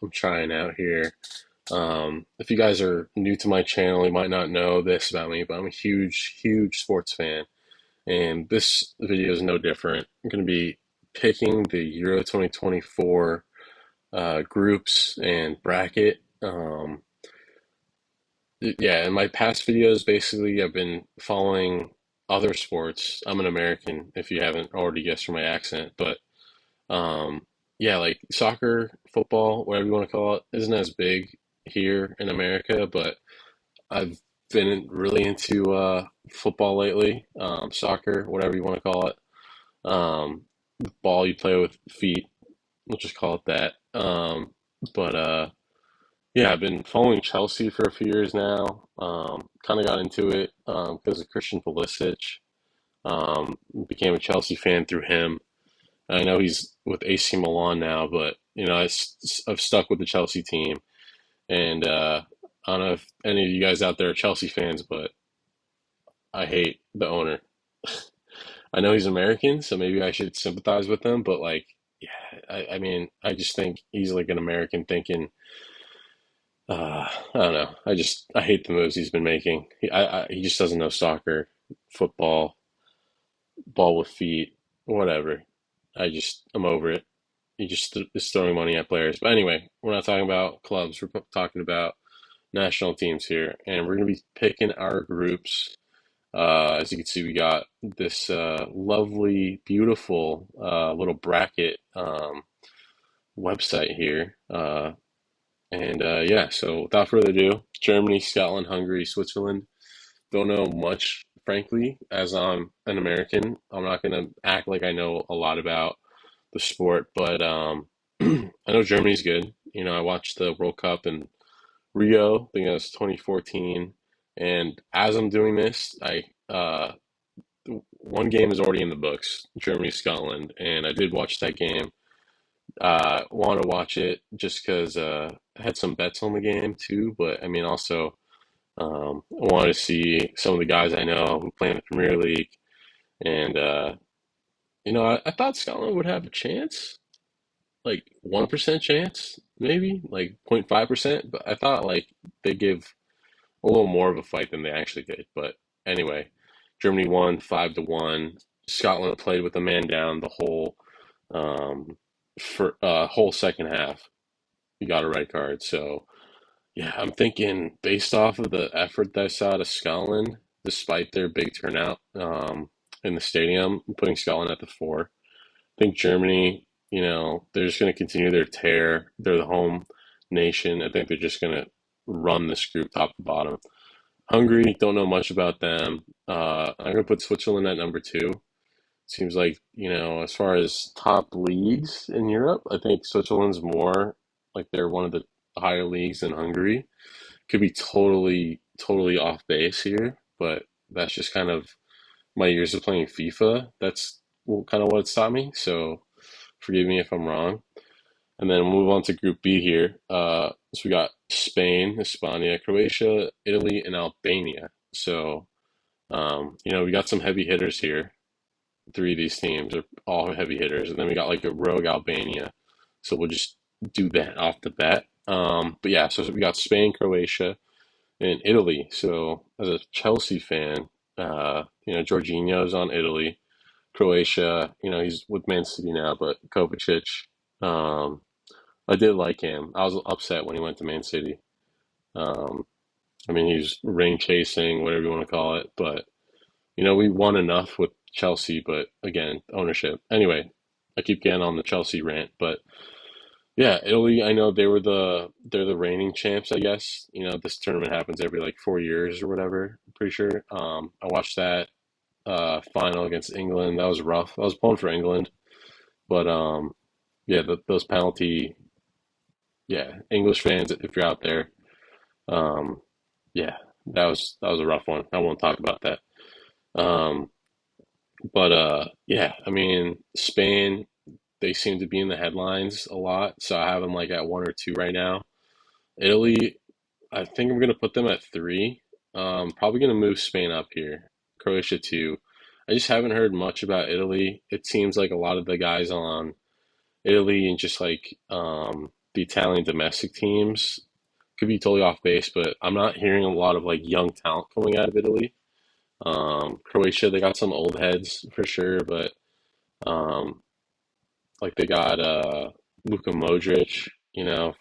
I'm trying out here. If you guys are new to my channel, you might not know this about me, but I'm a huge, huge sports fan. And this video is no different. I'm going to be picking the Euro 2024 groups and bracket. Yeah, in my past videos, basically, I've been following other sports. I'm an American, if you haven't already guessed from my accent, but um, yeah, like soccer, football, whatever you want to call it, isn't as big here in America, but I've been really into football lately, soccer, whatever you want to call it. The ball you play with feet, we'll just call it that. But yeah, I've been following Chelsea for a few years now. Kind of got into it because of Christian Pulisic. Became a Chelsea fan through him. I know he's with AC Milan now, but I've stuck with the Chelsea team. And I don't know if any of you guys out there are Chelsea fans, but I hate the owner. I know he's American, so maybe I should sympathize with him, but like, yeah, I mean, I just think he's like an American thinking, I don't know. I hate the moves he's been making. He just doesn't know soccer, football, ball with feet, whatever. I'm over it. He just is throwing money at players. But anyway, we're not talking about clubs. We're talking about national teams here, and we're going to be picking our groups. As you can see, we got this lovely, beautiful little bracket website here. And yeah, so without further ado, Germany, Scotland, Hungary, Switzerland. Don't know much, frankly, as I'm an American. I'm not going to act like I know a lot about the sport, but I know Germany's good. I watched the World Cup in Rio, I think it was 2014. And as I'm doing this, one game is already in the books, Germany, Scotland, and I did watch that game. Want to watch it just because I had some bets on the game too, but I mean also I wanted to see some of the guys I know who play in the Premier League, and I thought Scotland would have a chance, like 1% chance, maybe like 0.5%, but I thought like they give a little more of a fight than they actually did. But anyway, Germany won 5-1. Scotland played with a man down the um, whole second half. You got a red card. So yeah, I'm thinking based off of the effort that I saw to Scotland, despite their big turnout in the stadium, I'm putting Scotland at the four. I think Germany, they're just going to continue their tear. They're the home nation. I think they're just going to run this group top to bottom. Hungary, don't know much about them. I'm going to put Switzerland at number two. Seems like, as far as top leagues in Europe, I think Switzerland's more like they're one of the higher leagues than Hungary. Could be totally, totally off base here, but that's just kind of my years of playing FIFA. That's kind of what it's taught me. So forgive me if I'm wrong. And then we'll move on to Group B here. So we got Spain, Hispania, Croatia, Italy, and Albania. So, we got some heavy hitters here. Three of these teams are all heavy hitters. And then we got like a rogue Albania. So we'll just do that off the bat. But yeah, so we got Spain, Croatia, and Italy. So as a Chelsea fan, Jorginho's on Italy. Croatia, he's with Man City now, but Kovacic, um, I did like him. I was upset when he went to Man City. Um, I mean, he's ring chasing, whatever you want to call it, but we won enough with Chelsea, but again, ownership. Anyway, I keep getting on the Chelsea rant, but yeah, Italy, I know they're the reigning champs, I guess. This tournament happens every like 4 years or whatever, I'm pretty sure. I watched that final against England. That was rough. I was pulling for England, but yeah, those penalty, yeah, English fans, if you're out there, um, yeah, that was a rough one. I won't talk about that. Um, but yeah, I mean, Spain, they seem to be in the headlines a lot, so I have them like at one or two right now. Italy, I think I'm gonna put them at three. Probably gonna move Spain up here. Croatia two. I just haven't heard much about Italy. It seems like a lot of the guys on Italy and just like the Italian domestic teams. Could be totally off base, but I'm not hearing a lot of like young talent coming out of Italy. Croatia, they got some old heads for sure, but um, like they got Luka Modric,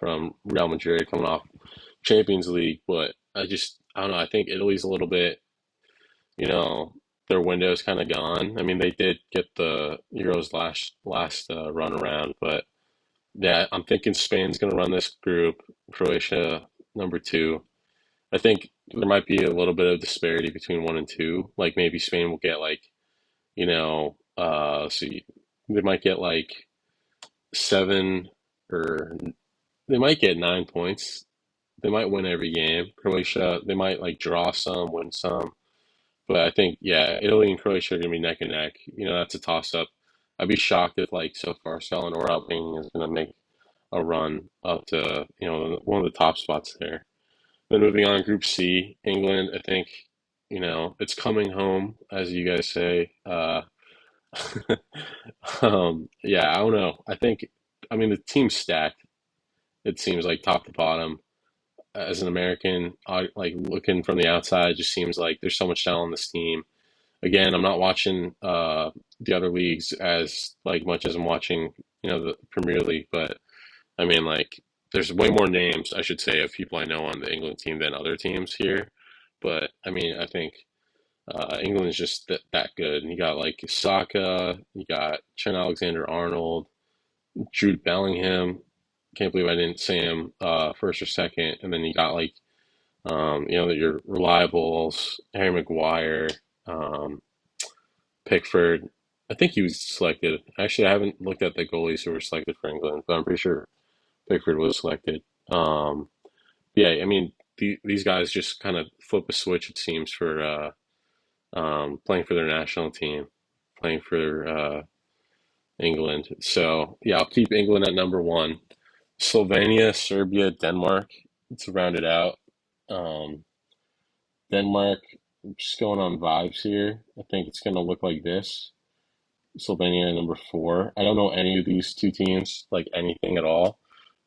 from Real Madrid coming off Champions League, but I don't know. I think Italy's a little bit, you know, their window's kind of gone. I mean, they did get the Euros last run around, but yeah, I'm thinking Spain's going to run this group. Croatia number two. I think there might be a little bit of disparity between one and two. Like maybe Spain will get like, let's see, they might get like seven or they might get 9 points. They might win every game. Croatia, they might like draw some, win some. But I think, yeah, Italy and Croatia are going to be neck and neck. That's a toss up. I'd be shocked if like so far Scotland or Albania is going to make a run up to, one of the top spots there. Then moving on, Group C, England, I think, it's coming home, as you guys say. Yeah, I don't know. I mean, the team's stacked. It seems like top to bottom. As an American, like looking from the outside, it just seems like there's so much talent on this team. Again, I'm not watching the other leagues as like much as I'm watching, the Premier League, but I mean, like, there's way more names, I should say, of people I know on the England team than other teams here. But I mean, I think England is just that good. And you got like Saka, you got Trent Alexander-Arnold, Jude Bellingham. Can't believe I didn't say him first or second. And then you got like, your reliables, Harry Maguire, um, Pickford. I think he was selected. Actually, I haven't looked at the goalies who were selected for England, but I'm pretty sure Pickford was selected. Yeah, I mean, these guys just kind of flip a switch, it seems, for playing for their national team, playing for England. So, yeah, I'll keep England at number one. Slovenia, Serbia, Denmark to round it out. Um, Denmark, just going on vibes here. I think it's going to look like this. Slovenia number four. I don't know any of these two teams, like anything at all,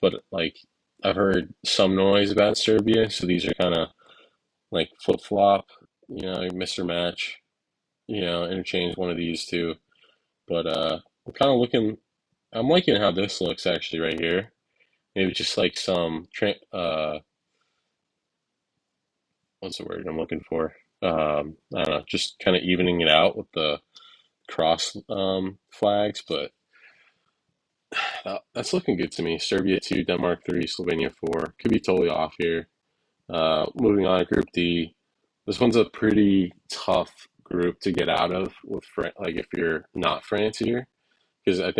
but like I've heard some noise about Serbia, so these are kind of like flip flop, Mr. Match, interchange one of these two. But I'm kind of looking, I'm liking how this looks actually right here. Maybe just like some, what's the word I'm looking for? I don't know, just kind of evening it out with the cross flags, but that's looking good to me. Serbia 2, Denmark 3, Slovenia 4. Could be totally off here. Moving on to Group D. This one's a pretty tough group to get out of with like if you're not France here, because I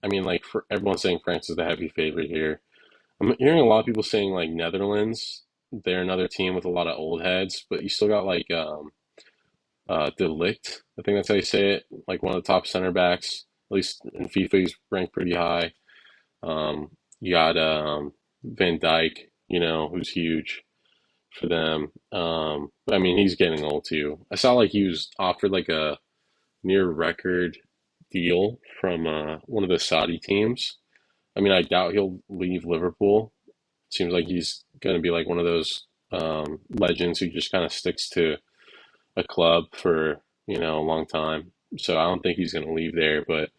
mean, like for everyone's saying France is the heavy favorite here. I'm hearing a lot of people saying like Netherlands. They're another team with a lot of old heads, but you still got like De Ligt. I think that's how you say it. Like one of the top center backs, at least in FIFA, he's ranked pretty high. You got Van Dyke, who's huge for them. But I mean, he's getting old too. I saw like he was offered like a near record deal from one of the Saudi teams. I mean, I doubt he'll leave Liverpool. Seems like he's going to be like one of those legends who just kind of sticks to a club for, a long time. So I don't think he's going to leave there. But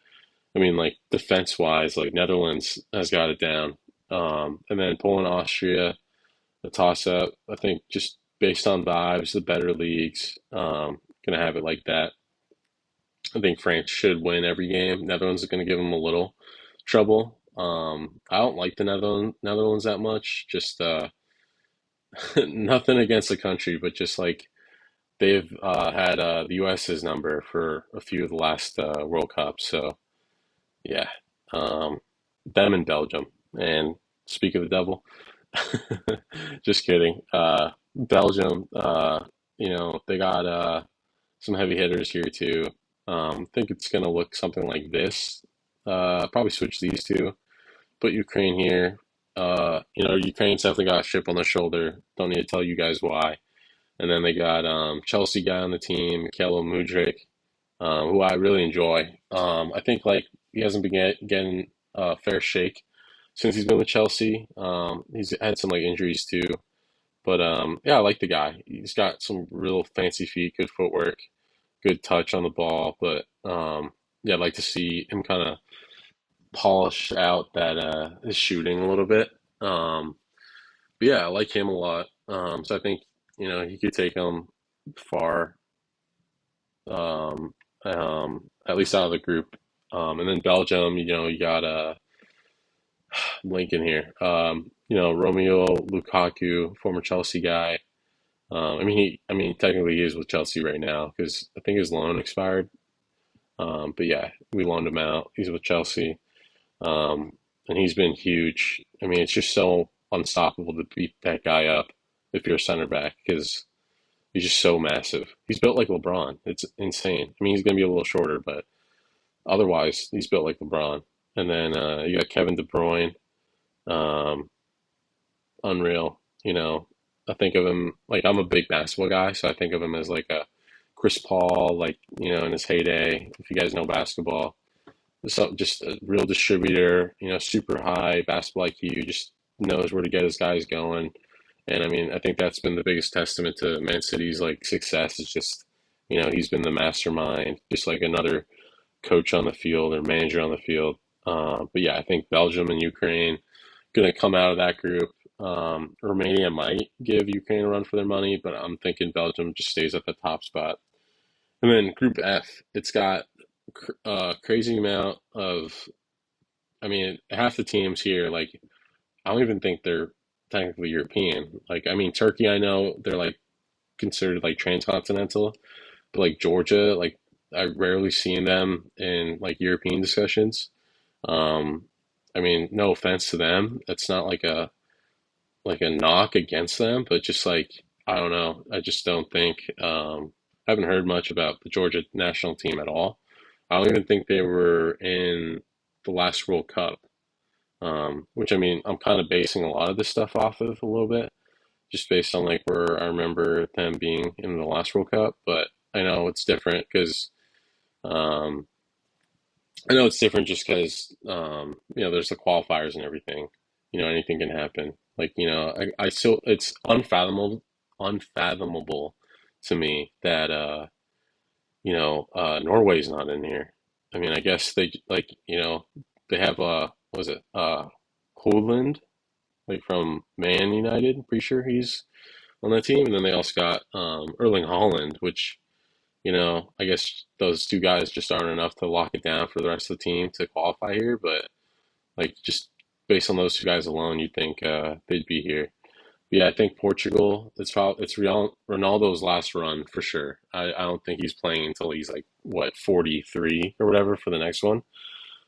I mean, like defense wise, like Netherlands has got it down. And then Poland, Austria, a toss up. I think just based on vibes, the better leagues, gonna have it like that. I think France should win every game. Netherlands is gonna give them a little trouble. I don't like the Netherlands that much. Just nothing against the country, but just like they've had the US's number for a few of the last World Cups. So yeah, um, them and Belgium. And speak of the devil, just kidding. Belgium, they got some heavy hitters here too. I think it's gonna look something like this. Probably switch these two. Put Ukraine here. Ukraine's definitely got a chip on their shoulder. Don't need to tell you guys why. And then they got Chelsea guy on the team, Mikhailo Mudryk, who I really enjoy. I think like he hasn't been getting a fair shake since he's been with Chelsea. He's had some like injuries too, but yeah, I like the guy. He's got some real fancy feet, good footwork, good touch on the ball. But yeah, I'd like to see him kind of polish out that his shooting a little bit. But yeah, I like him a lot. So I think he could take him far, um, at least out of the group. And then Belgium, you got Lincoln here. Romeo Lukaku, former Chelsea guy. I mean, technically he is with Chelsea right now because I think his loan expired. But yeah, we loaned him out. He's with Chelsea, um, and he's been huge. I mean, it's just so unstoppable to beat that guy up if you're a center back because he's just so massive. He's built like LeBron. It's insane. I mean, he's gonna be a little shorter, but otherwise, he's built like LeBron. And then you got Kevin De Bruyne. Um, Unreal. I think of him like I'm a big basketball guy, so I think of him as like a Chris Paul, like in his heyday. If you guys know basketball, so just a real distributor. Super high basketball IQ, just knows where to get his guys going. And I mean, I think that's been the biggest testament to Man City's like success is just he's been the mastermind, just like another coach on the field or manager on the field. But yeah, I think Belgium and Ukraine going to come out of that group. Romania might give Ukraine a run for their money, but I'm thinking Belgium just stays at the top spot. And then Group F, it's got a crazy amount of, I mean, half the teams here, like, I don't even think they're technically European. Like, I mean, Turkey, I know they're like considered like transcontinental, but like Georgia, like, I rarely seen them in like European discussions. Um, I mean, no offense to them. It's not like a knock against them, but just like I don't know. I just don't think I haven't heard much about the Georgia national team at all. I don't even think they were in the last World Cup. Which I mean, I'm kind of basing a lot of this stuff off of a little bit, just based on like where I remember them being in the last World Cup. But I know it's different because um, I know it's different just because there's the qualifiers and everything. Anything can happen. Like I still it's unfathomable to me that Norway's not in here. I mean, I guess they like they have what was it Hoyland like from Man United. I'm pretty sure he's on that team, and then they also got Erling Haaland, which I guess those two guys just aren't enough to lock it down for the rest of the team to qualify here. But like just based on those two guys alone, you'd think they'd be here. But yeah, I think Portugal. It's Real Ronaldo's last run for sure. I don't think he's playing until he's like what 43 or whatever for the next one.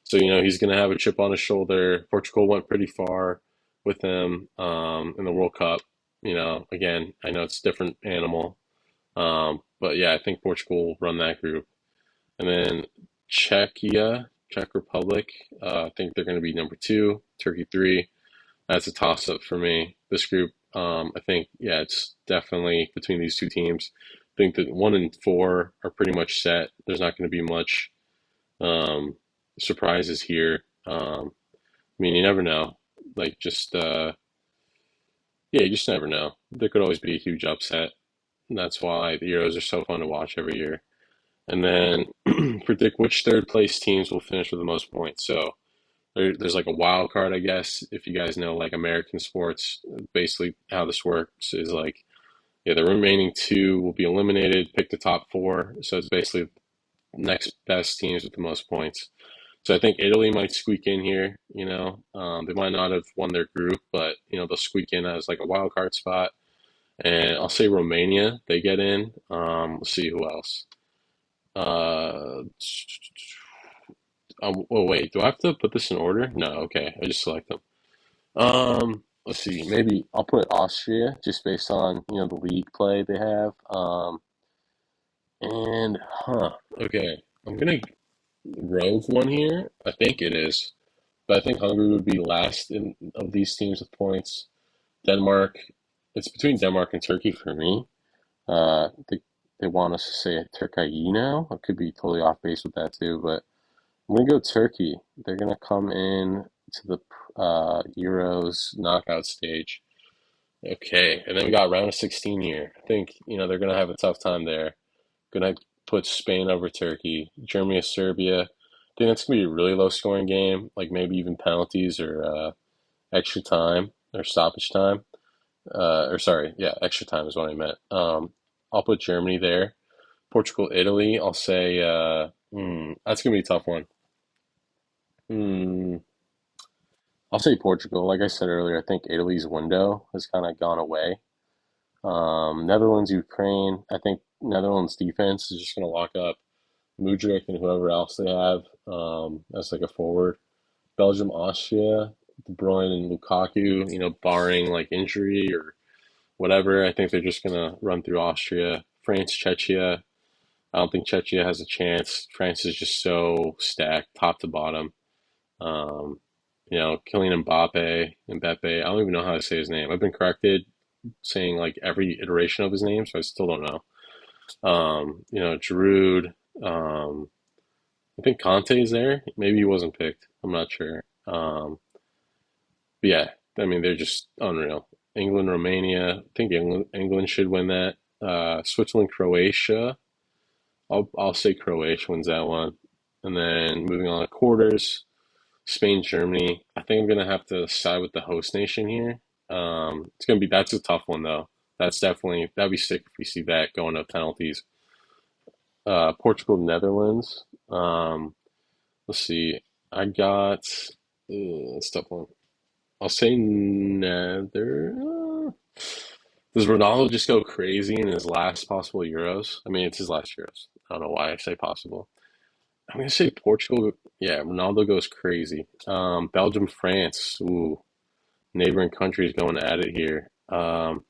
So he's gonna have a chip on his shoulder. Portugal went pretty far with him in the World Cup. Again, I know it's a different animal, but yeah, I think Portugal will run that group. And then Czech Republic, I think they're going to be number two, Turkey three. That's a toss up for me. This group, I think, yeah, it's definitely between these two teams. I think that one and four are pretty much set. There's not going to be much um, surprises here. I mean, you never know. Like, yeah, you just never know. There could always be a huge upset. And that's why the Euros are so fun to watch every year. And then predict which third place teams will finish with the most points. So there's like a wild card, I guess. If you guys know like American sports, basically how this works is like, yeah, the remaining two will be eliminated, pick the top four. So it's basically next best teams with the most points. So I think Italy might squeak in here. They might not have won their group, but they'll squeak in as like a wild card spot. And I'll say Romania, they get in. Let's see who else. Uh, oh wait, do I have to put this in order? No, okay, I just select them. Let's see, maybe I'll put Austria just based on the league play they have. And okay, I'm gonna rogue one here. I think it is, but I think Hungary would be last in of these teams with points. Denmark, it's between Denmark and Turkey for me. They want us to say Turkey now. I could be totally off base with that too, but I'm gonna go Turkey. They're gonna come in to the Euros knockout stage. Okay, and then we got round of 16 here. I think they're gonna have a tough time there. Gonna put Spain over Turkey, Germany, Serbia. I think that's gonna be a really low scoring game, like maybe even penalties or extra time or stoppage time. Or sorry, yeah, extra time is what I meant. I'll put Germany there. Portugal, Italy. I'll say that's gonna be a tough one. Hmm, I'll say Portugal. Like I said earlier, I think Italy's window has kind of gone away. Netherlands, Ukraine. I think Netherlands defense is just gonna lock up Mudryk and whoever else they have as like a forward. Belgium, Austria, De Bruyne and Lukaku. Barring like injury or whatever, I think they're just gonna run through Austria. France, Czechia. I don't think Czechia has a chance. France is just so stacked, top to bottom. Um, Kylian Mbappe. I don't even know how to say his name. I've been corrected saying like every iteration of his name, so I still don't know. Giroud. I think Conte is there. Maybe he wasn't picked. I'm not sure. But yeah, I mean they're just unreal. England, Romania. I think England should win that. Switzerland, Croatia. I'll say Croatia wins that one. And then moving on to quarters, Spain, Germany. I think I'm gonna have to side with the host nation here. That's a tough one though. That'd be sick if we see that going to penalties. Portugal, Netherlands. Let's see. I got that's a tough one. I'll say Nether. Does Ronaldo just go crazy in his last possible Euros? I mean, it's his last Euros. I don't know why I say possible. I'm gonna say Portugal. Yeah, Ronaldo goes crazy. Belgium, France. Ooh, neighboring countries going at it here. I'm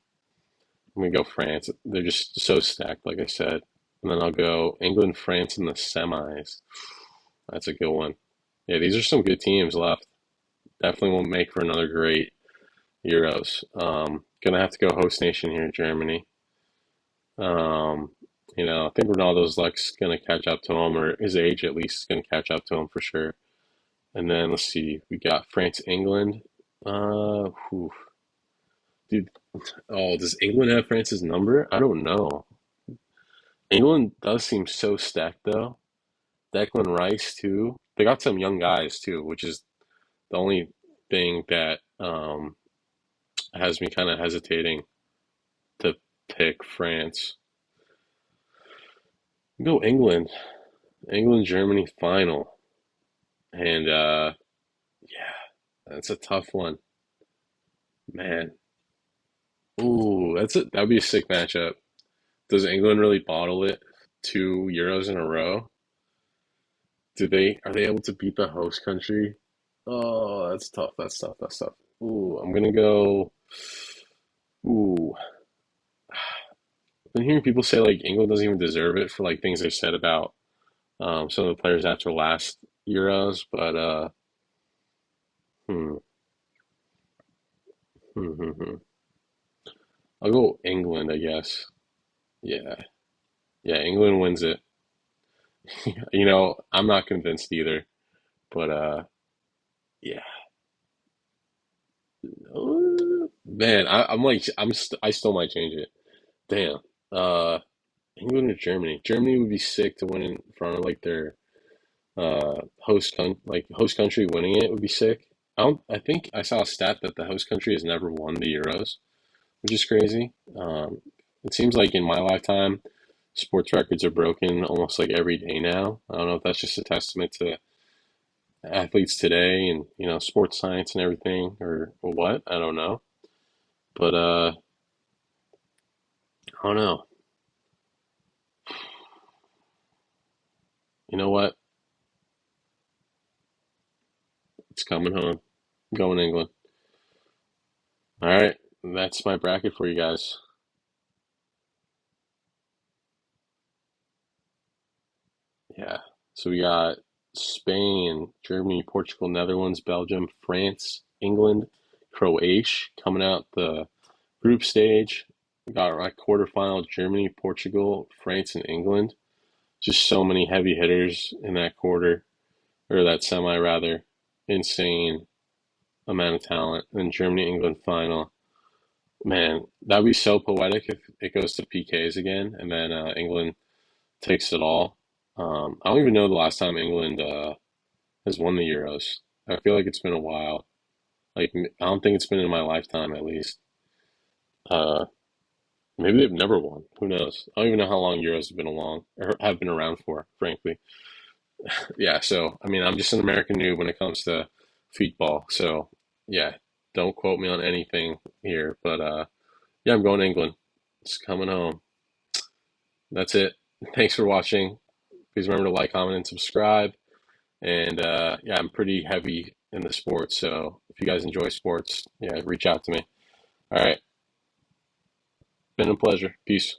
gonna go France. They're just so stacked, like I said. And then I'll go England, France in the semis. That's a good one. Yeah, these are some good teams left. Definitely won't make for another great Euros. Gonna have to go host nation here, Germany. Um, I think Ronaldo's luck's gonna catch up to him, or his age at least is gonna catch up to him for sure. And then let's see, we got France, England. Whew. Dude, oh, does England have France's number? I don't know. England does seem so stacked though. Declan Rice too. They got some young guys too, which is the only thing that has me kind of hesitating to pick France. Go England. England Germany final. And yeah, that's a tough one. Man. Ooh, that'd be a sick matchup. Does England really bottle it 2 Euros in a row? Are they able to beat the host country? Oh, that's tough. That's tough. That's tough. Ooh, I'm gonna go. Ooh, I've been hearing people say like England doesn't even deserve it for like things they said about some of the players after last Euros, but hmm, hmm. I'll go England, I guess. Yeah, yeah, England wins it. I'm not convinced either, but yeah. Man, I'm like I still might change it. Damn. Uh, England or Germany? Germany would be sick to win in front of like their host country winning it would be sick. I think I saw a stat that the host country has never won the Euros, which is crazy. It seems like in my lifetime, sports records are broken almost like every day now. I don't know if that's just a testament to athletes today and sports science and everything or what. I don't know, but I don't know. You know what? It's coming home. I'm going England. All right, that's my bracket for you guys. Yeah. So we got Spain, Germany, Portugal, Netherlands, Belgium, France, England, Croatia coming out the group stage. We got our quarterfinal Germany, Portugal, France, and England. Just so many heavy hitters in that quarter. or that semi rather, insane amount of talent. And Germany England final. Man, that'd be so poetic if it goes to PKs again, and then England takes it all. I don't even know the last time England has won the Euros. I feel like it's been a while. Like I don't think it's been in my lifetime at least. Uh, Maybe they've never won. Who knows? I don't even know how long Euros have been along or have been around for, frankly. Yeah, so I mean, I'm just an American noob when it comes to football. So yeah, don't quote me on anything here, but yeah, I'm going to England. It's coming home. That's it. Thanks for watching. Please remember to like, comment, and subscribe. And yeah, I'm pretty heavy in the sports, so if you guys enjoy sports, yeah, reach out to me. All right, been a pleasure. Peace.